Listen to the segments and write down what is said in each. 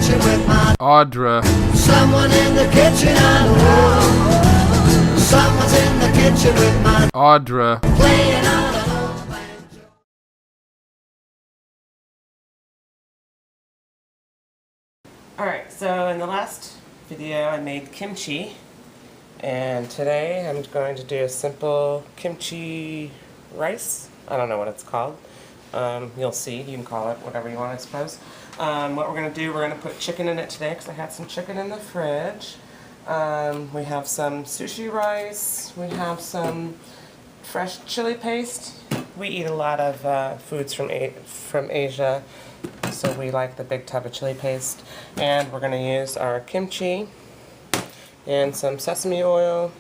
kitchen with my Audra. someone in the kitchen, I know. Someone's in the kitchen with my Audra. playing on an old banjo. Alright, so in the last video I made kimchi, and today I'm going to do a simple kimchi rice. I don't know what it's called. You'll see. You can call it whatever you want, I suppose. What we're going to do, we're going to put chicken in it today because I had some chicken in the fridge. We have some sushi rice. We have some fresh chili paste. We eat a lot of foods from Asia, so we like the big tub of chili paste. And we're going to use our kimchi and some sesame oil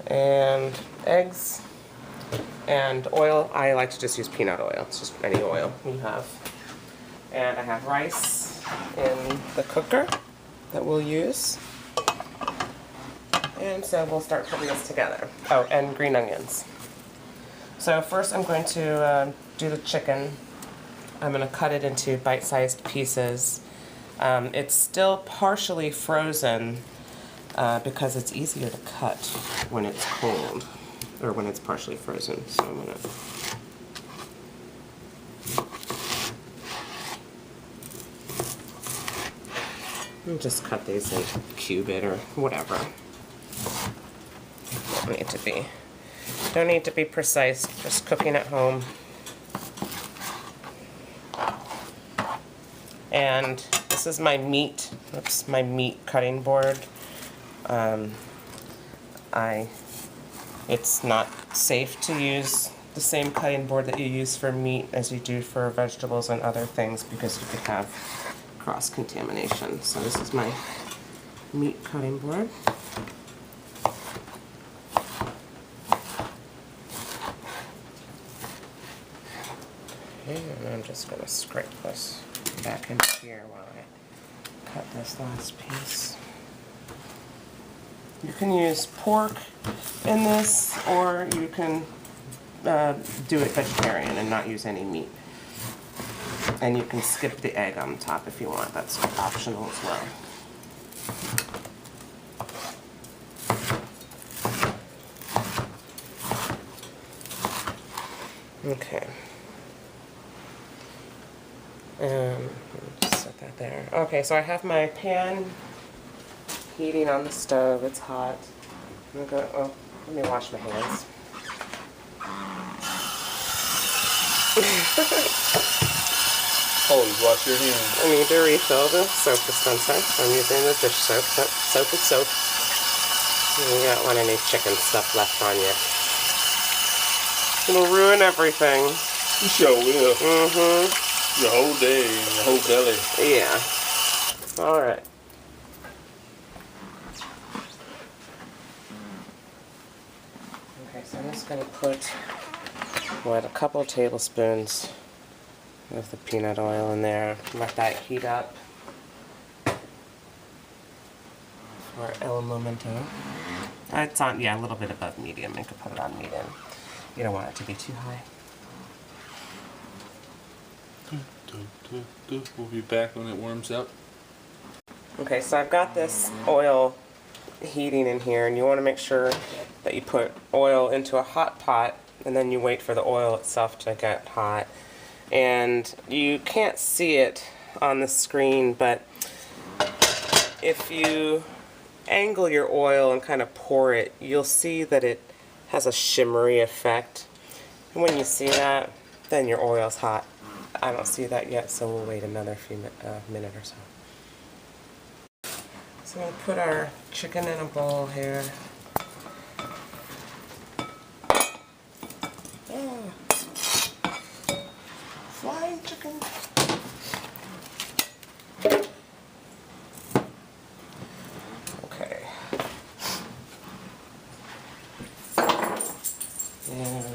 and eggs and oil. I like to just use peanut oil. It's just any oil you have. And I have rice in the cooker that we'll use. And so we'll start putting this together. Oh, and green onions. So first I'm going to do the chicken. I'm going to cut it into bite-sized pieces. It's still partially frozen because it's easier to cut when it's cold, or when it's partially frozen. So I'm going to just cut these in cube it or whatever. Don't need to be precise, just cooking at home. And this is my meat, my meat cutting board. It's not safe to use the same cutting board that you use for meat as you do for vegetables and other things because you could have cross-contamination. So this is my meat cutting board. Okay, and I'm just going to scrape this back in here while I cut this last piece. You can use pork in this, or you can do it vegetarian and not use any meat. And you can skip the egg on top if you want. That's optional as well. Okay. Just set that there. Okay, so I have my pan heating on the stove. It's hot. I'm gonna go. Oh, let me wash my hands. Always wash your hands. I need to refill the soap dispenser. So I'm using the dish soap. Soap is soap. You don't want any chicken stuff left on you. It'll ruin everything. You sure will. Mm-hmm. Your whole day, your whole belly. Yeah. Alright. Okay, so I'm just going to put, a couple tablespoons of the peanut oil in there. Let that heat up for el momento. It's on, a little bit above medium. You could put it on medium. You don't want it to be too high. We'll be back when it warms up. Okay, so I've got this oil heating in here, and you want to make sure that you put oil into a hot pot, and then you wait for the oil itself to get hot. And you can't see it on the screen, but if you angle your oil and kind of pour it, you'll see that it has a shimmery effect. And when you see that, then your oil's hot. I don't see that yet, so we'll wait another minute or so. So we'll put our chicken in a bowl here. Oh. Flying chicken. Okay. And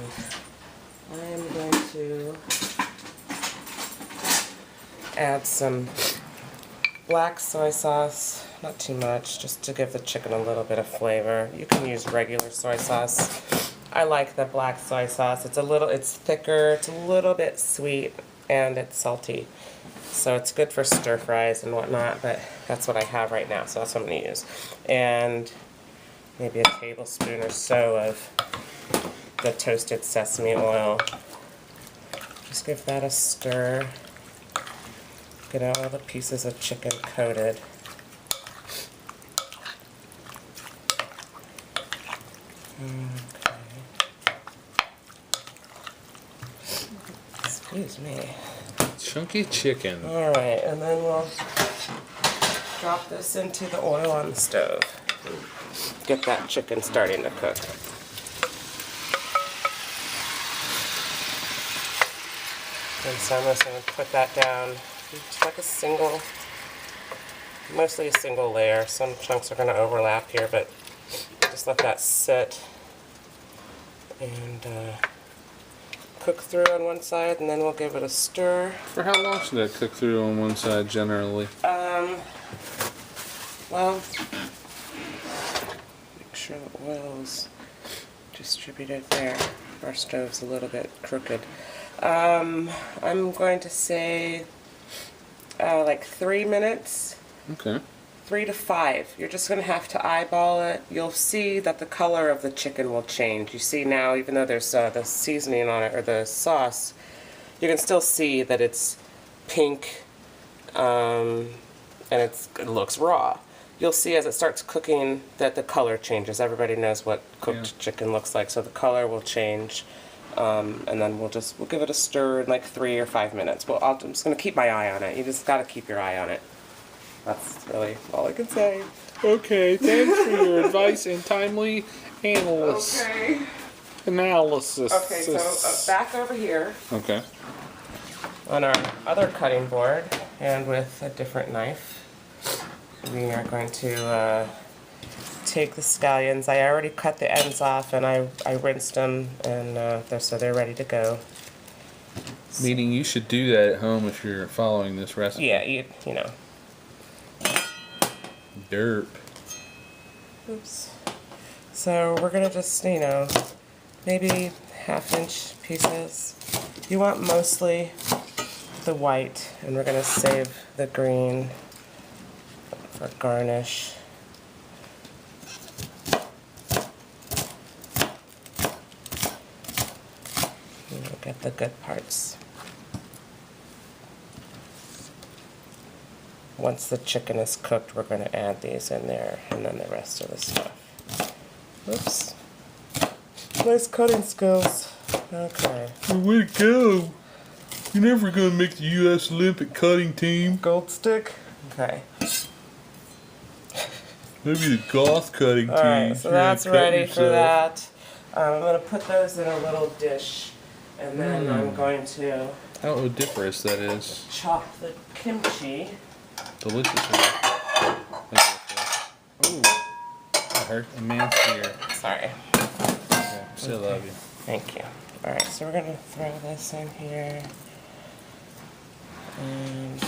I'm going to add some black soy sauce, not too much, just to give the chicken a little bit of flavor. You can use regular soy sauce. I like the black soy sauce. It's thicker, it's a little bit sweet, and it's salty. So it's good for stir fries and whatnot, but that's what I have right now, so that's what I'm going to use. And maybe a tablespoon or so of the toasted sesame oil. Just give that a stir. Get all the pieces of chicken coated. Okay. Excuse me. Chunky chicken. Alright, and then we'll drop this into the oil on the stove. Get that chicken starting to cook. And so I'm just going to put that down. It's like a single, mostly a single layer. Some chunks are going to overlap here, but just let that sit and cook through on one side, and then we'll give it a stir. For how long should that cook through on one side generally? Well, make sure the oil's distributed there. Our stove's a little bit crooked. I'm going to say like 3 minutes. Okay. 3 to 5. You're just going to have to eyeball it. You'll see that the color of the chicken will change. You see now, even though there's the seasoning on it, or the sauce, you can still see that it's pink, and it looks raw. You'll see as it starts cooking that the color changes. Everybody knows what cooked chicken looks like, so the color will change. And then we'll give it a stir in like 3 or 5 minutes. Well, I'm just going to keep my eye on it. You just got to keep your eye on it. That's really all I can say. Okay, thanks for your advice and timely analysis. Okay. Analysis. Okay, so back over here. Okay. On our other cutting board, and with a different knife, we are going to take the scallions. I already cut the ends off, and I rinsed them, and so they're ready to go. Meaning you should do that at home if you're following this recipe. Yeah, you know. Derp. Oops. So we're gonna just, maybe 1/2-inch pieces. You want mostly the white, and we're gonna save the green for garnish. And we'll get the good parts. Once the chicken is cooked, we're going to add these in there, and then the rest of the stuff. Oops. Nice cutting skills. Okay. Way to go! You're never gonna make the U.S. Olympic cutting team. Gold stick. Okay. Maybe the goth cutting team. Alright, so that's ready for that. I'm going to put those in a little dish, and then I'm going to How odoriferous that is. chop the kimchi. Delicious. Ooh. I hurt a man's ear. Sorry. Yeah, still love you. Thank you. Alright, so we're going to throw this in here. And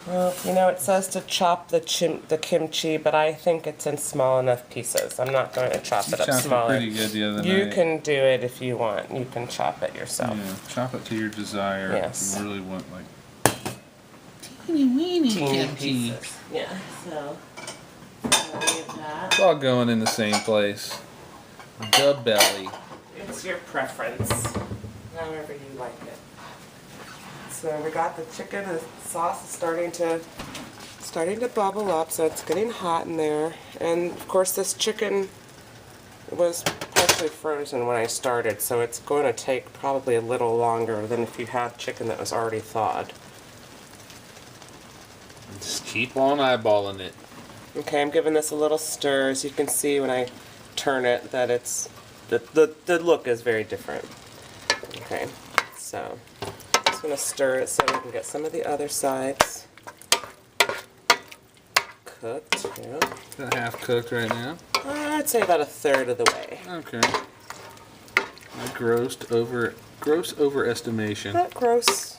well, it says to chop the kimchi, but I think it's in small enough pieces. I'm not going to chop it up smaller. Pretty good the other night. You can do it if you want. You can chop it yourself. Yeah, chop it to your desire. Yes. If you really want like teeny weeny kimchi. Pieces. Yeah. So I'll leave that. It's all going in the same place. The belly. It's your preference, however you like it. So we got the chicken. The sauce is starting to bubble up, so it's getting hot in there. And of course, this chicken was partially frozen when I started, so it's going to take probably a little longer than if you had chicken that was already thawed. Just keep on eyeballing it. Okay, I'm giving this a little stir. As you can see when I turn it, that it's the look is very different. Okay, so just going to stir it so we can get some of the other sides cooked. Yeah. About half cooked right now. I'd say about 1/3 of the way. Okay. A gross overestimation. Not gross.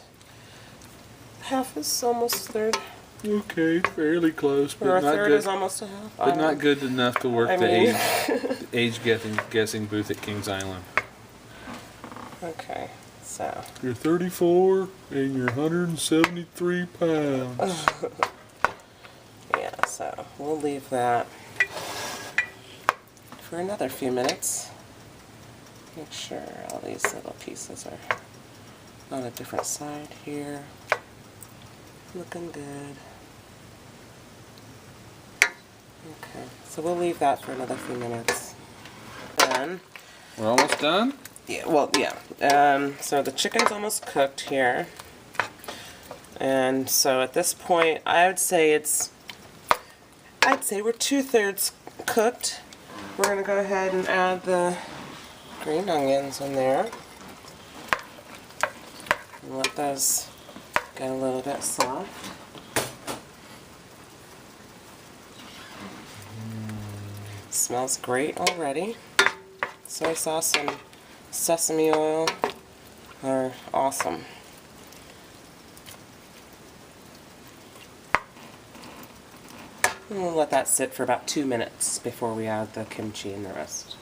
Half is almost 1/3. Okay, fairly close, but Or a not third good. is almost a half. But not good enough to work I the mean- age guessing booth at Kings Island. Okay, so. You're 34 and you're 173 pounds. Yeah, so we'll leave that for another few minutes. Make sure all these little pieces are on a different side here. Looking good. Okay, so we'll leave that for another few minutes. Then, We're almost done? yeah, well, yeah. So the chicken's almost cooked here. And so at this point, I'd say we're 2/3 cooked. We're gonna go ahead and add the green onions in there. And let those get a little bit soft. Smells great already. Soy sauce and sesame oil are awesome. And we'll let that sit for about 2 minutes before we add the kimchi and the rest.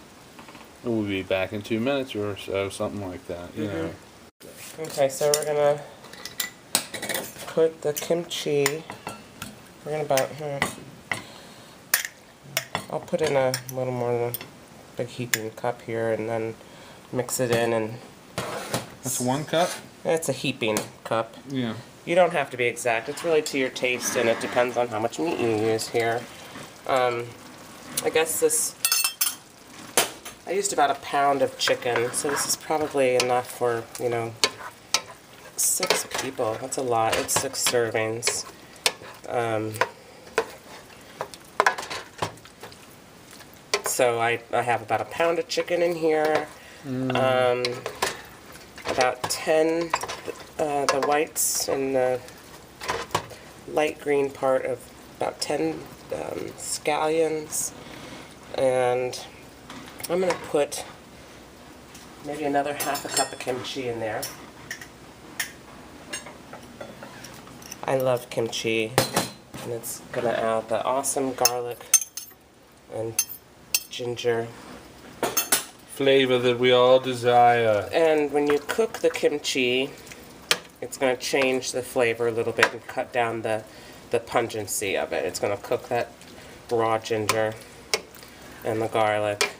We'll be back in 2 minutes or so, something like that. You know. Okay, so we're gonna put the kimchi. We're gonna about. I'll put in a little more than a big heaping cup here, and then mix it in. And That's 1 cup? it's a heaping cup. Yeah. You don't have to be exact. It's really to your taste, and it depends on how much meat you use here. I guess this. I used about a pound of chicken, so this is probably enough for, 6 people. That's a lot. It's 6 servings. So I have about a pound of chicken in here. About 10 the whites and the light green part of about 10 scallions, and I'm going to put maybe another half a cup of kimchi in there. I love kimchi, and it's going to add the awesome garlic and ginger Flavor that we all desire. And when you cook the kimchi, it's going to change the flavor a little bit and cut down the pungency of it. It's going to cook that raw ginger and the garlic,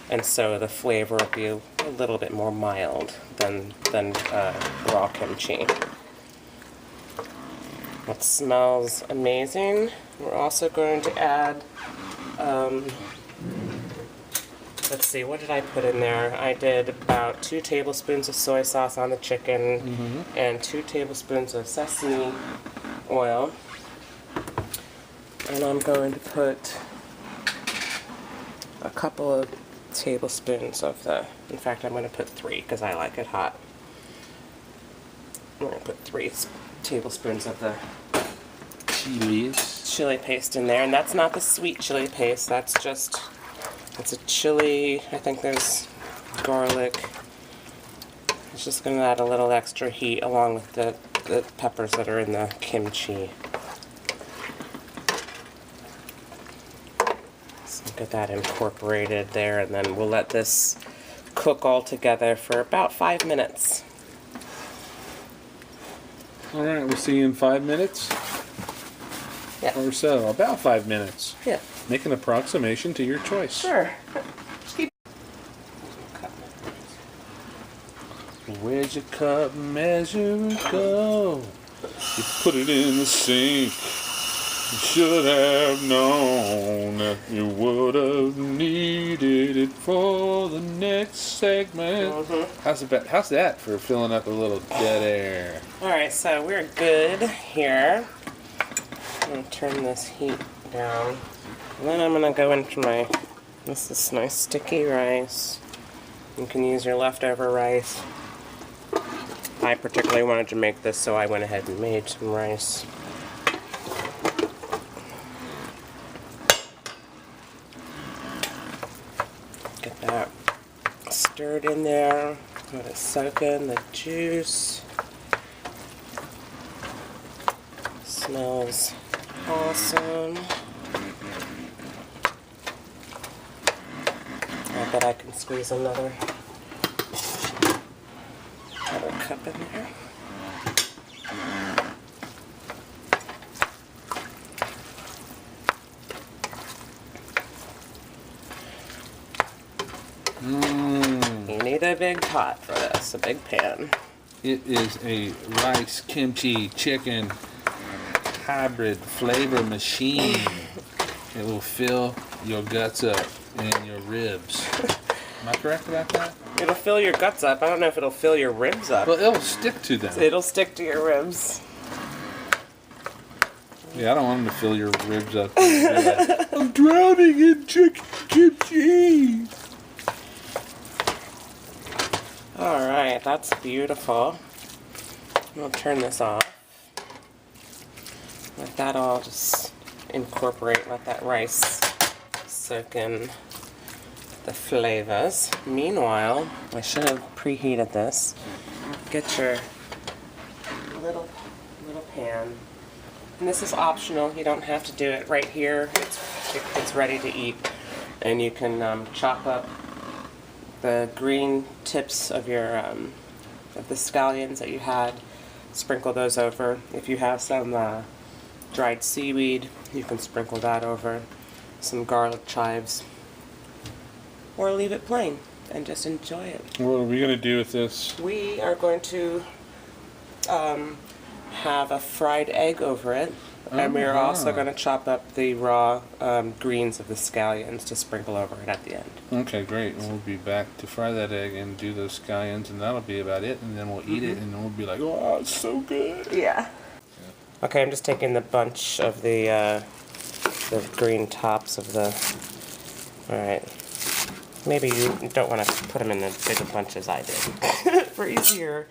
and so the flavor will be a little bit more mild than raw kimchi. It smells amazing. We're also going to add, let's see, what did I put in there? I did about 2 tablespoons of soy sauce on the chicken, and 2 tablespoons of sesame oil. And I'm going to put a couple of tablespoons of in fact I'm going to put 3 because I like it hot. I'm going to put 3 tablespoons of the chili paste in there, and that's not the sweet chili paste, it's a chili. I think there's garlic. It's just going to add a little extra heat along with the peppers that are in the kimchi. So get that incorporated there, and then we'll let this cook all together for about 5 minutes. Alright, we'll see you in 5 minutes. Yeah. Or so. About 5 minutes. Yeah. Make an approximation to your choice. Sure. Where'd your cup measure go? You put it in the sink. You should have known that you would have needed it for the next segment. How's that for filling up a little dead air? Alright, so we're good here. I'm going to turn this heat down. And then I'm going to go into this is nice sticky rice. You can use your leftover rice. I particularly wanted to make this, so I went ahead and made some rice. Get that stirred in there. Let it soak in the juice. Smells awesome. I bet I can squeeze another cup in there. You need a big pot for this, a big pan. It is a rice kimchi chicken hybrid flavor machine. It will fill your guts up and your ribs. Am I correct about that? It'll fill your guts up. I don't know if it'll fill your ribs up. Well, it'll stick to them. It'll stick to your ribs. Yeah, I don't want them to fill your ribs up. Like, I'm drowning in chicken kimchi. Alright, that's beautiful. I'll turn this off. Let that all just incorporate, let that rice soak in the flavors. Meanwhile, I should have preheated this. Get your little pan. And this is optional. You don't have to do it right here. It's ready to eat. And you can chop up the green tips of your of the scallions that you had. Sprinkle those over. If you have some dried seaweed, you can sprinkle that over. Some garlic chives. Or leave it plain and just enjoy it. What are we going to do with this? We are going to have a fried egg over it. And we're also going to chop up the raw greens of the scallions to sprinkle over it at the end. Okay, great. And we'll be back to fry that egg and do those scallions, and that'll be about it. And then we'll eat it, and then we'll be like, oh, it's so good. Yeah. Okay, I'm just taking the bunch of the green tops of the... Alright. Maybe you don't want to put them in the bigger bunch as I did. For easier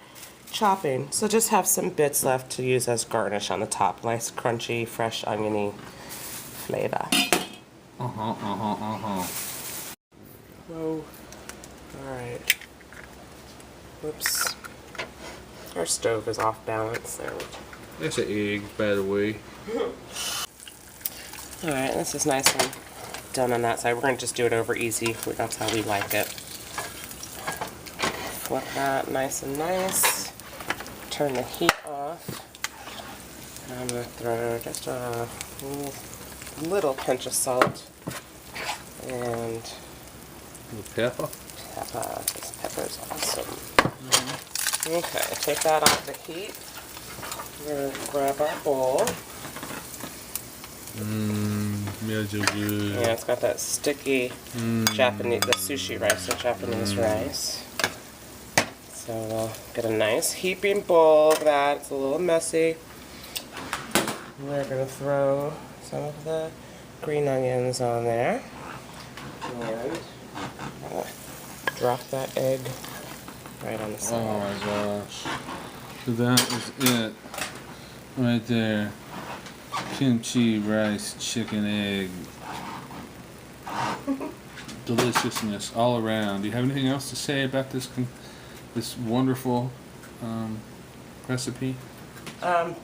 chopping. So just have some bits left to use as garnish on the top. Nice crunchy, fresh, oniony flavor. Whoa. Alright. Whoops. Our stove is off balance there. That's an egg, by the way. Alright, this is nice and done on that side. We're going to just do it over easy. That's how we like it. Flip that nice and nice. Turn the heat off. And I'm going to throw just a little pinch of salt. And Pepper? pepper. This pepper's awesome. Okay, take that off the heat. We're going to grab our bowl. Smells so good. Yeah, it's got that sticky Japanese, the sushi rice, the Japanese rice. So we'll get a nice heaping bowl of that. It's a little messy. We're going to throw some of the green onions on there. And drop that egg right on the side. Oh my gosh. So that is it. Right there. Kimchi, rice, chicken, egg. Deliciousness all around. Do you have anything else to say about this wonderful recipe?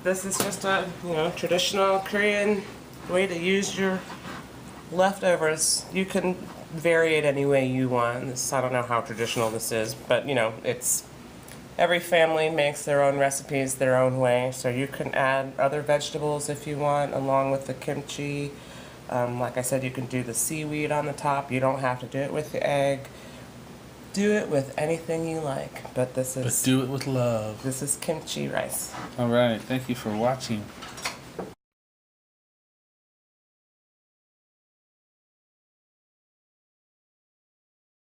This is just a traditional Korean way to use your leftovers. You can vary it any way you want. I don't know how traditional this is, but it's every family makes their own recipes their own way. So you can add other vegetables if you want, along with the kimchi. Like I said, you can do the seaweed on the top. You don't have to do it with the egg. Do it with anything you like, but do it with love. This is kimchi rice. All right. Thank you for watching.